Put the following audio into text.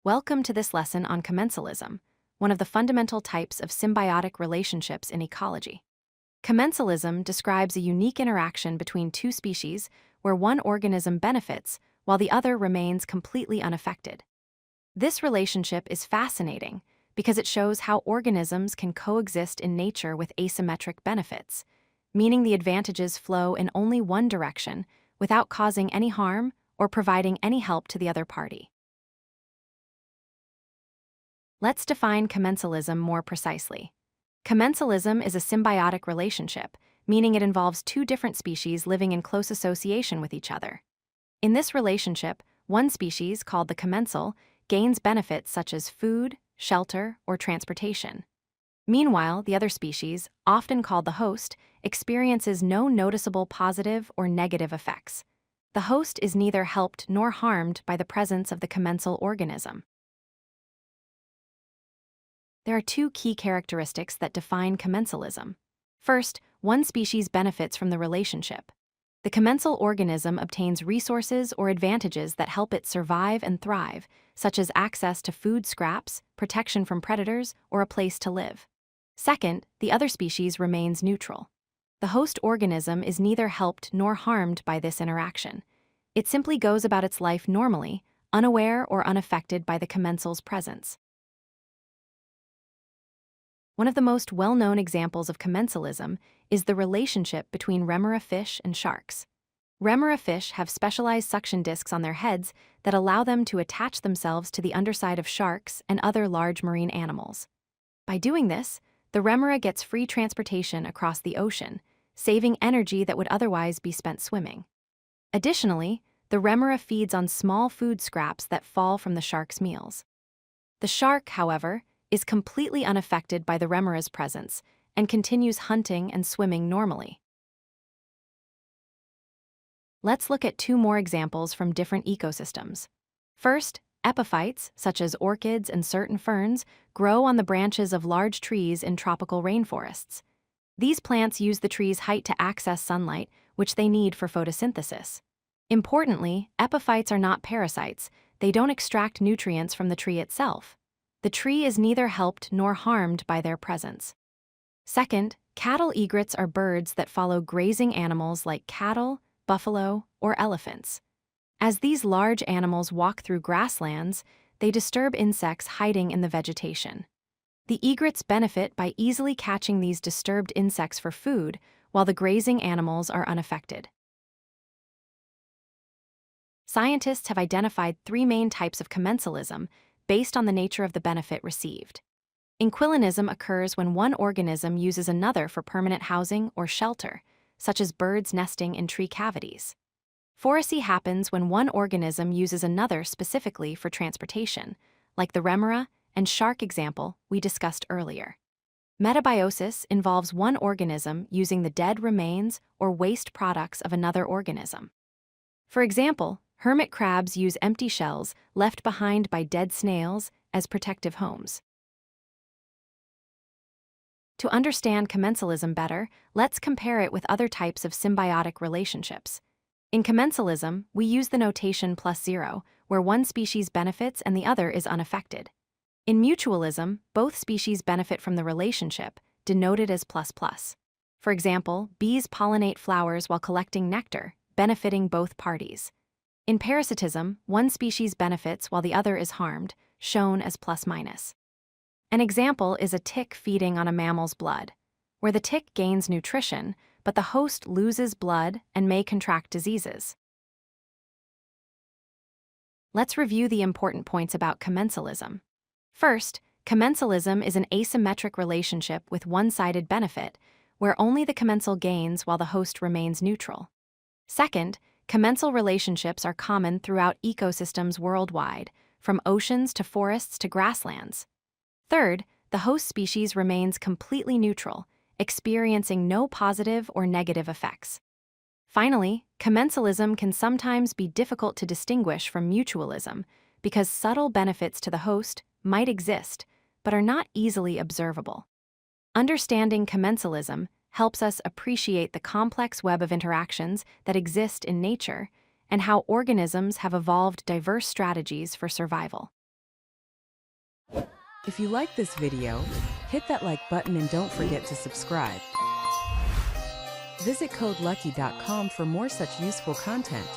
Welcome to this lesson on commensalism, one of the fundamental types of symbiotic relationships in ecology. Commensalism describes a unique interaction between two species where one organism benefits while the other remains completely unaffected. This relationship is fascinating because it shows how organisms can coexist in nature with asymmetric benefits, meaning the advantages flow in only one direction without causing any harm or providing any help to the other party. Let's define commensalism more precisely. Commensalism is a symbiotic relationship, meaning it involves two different species living in close association with each other. In this relationship, one species, called the commensal, gains benefits such as food, shelter, or transportation. Meanwhile, the other species, often called the host, experiences no noticeable positive or negative effects. The host is neither helped nor harmed by the presence of the commensal organism. There are two key characteristics that define commensalism. First, one species benefits from the relationship. The commensal organism obtains resources or advantages that help it survive and thrive, such as access to food scraps, protection from predators, or a place to live. Second, the other species remains neutral. The host organism is neither helped nor harmed by this interaction. It simply goes about its life normally, unaware or unaffected by the commensal's presence. One of the most well-known examples of commensalism is the relationship between remora fish and sharks. Remora fish have specialized suction discs on their heads that allow them to attach themselves to the underside of sharks and other large marine animals. By doing this, the remora gets free transportation across the ocean, saving energy that would otherwise be spent swimming. Additionally, the remora feeds on small food scraps that fall from the shark's meals. The shark, however, is completely unaffected by the remora's presence and continues hunting and swimming normally. Let's look at two more examples from different ecosystems. First, epiphytes, such as orchids and certain ferns, grow on the branches of large trees in tropical rainforests. These plants use the tree's height to access sunlight, which they need for photosynthesis. Importantly, epiphytes are not parasites. They don't extract nutrients from the tree itself. The tree is neither helped nor harmed by their presence. Second, cattle egrets are birds that follow grazing animals like cattle, buffalo, or elephants. As these large animals walk through grasslands, they disturb insects hiding in the vegetation. The egrets benefit by easily catching these disturbed insects for food, while the grazing animals are unaffected. Scientists have identified three main types of commensalism based on the nature of the benefit received. Inquilinism occurs when one organism uses another for permanent housing or shelter, such as birds nesting in tree cavities. Phoresy happens when one organism uses another specifically for transportation, like the remora and shark example we discussed earlier. Metabiosis involves one organism using the dead remains or waste products of another organism. For example, hermit crabs use empty shells left behind by dead snails as protective homes. To understand commensalism better, let's compare it with other types of symbiotic relationships. In commensalism, we use the notation +0, where one species benefits and the other is unaffected. In mutualism, both species benefit from the relationship, denoted as ++. For example, bees pollinate flowers while collecting nectar, benefiting both parties. In parasitism, one species benefits while the other is harmed, shown as +-. An example is a tick feeding on a mammal's blood, where the tick gains nutrition, but the host loses blood and may contract diseases. Let's review the important points about commensalism. First, commensalism is an asymmetric relationship with one-sided benefit, where only the commensal gains while the host remains neutral. Second, commensal relationships are common throughout ecosystems worldwide, from oceans to forests to grasslands. Third, the host species remains completely neutral, experiencing no positive or negative effects. Finally, commensalism can sometimes be difficult to distinguish from mutualism because subtle benefits to the host might exist, but are not easily observable. Understanding commensalism helps us appreciate the complex web of interactions that exist in nature and how organisms have evolved diverse strategies for survival. If you like this video, hit that like button and don't forget to subscribe. Visit codelucky.com for more such useful content.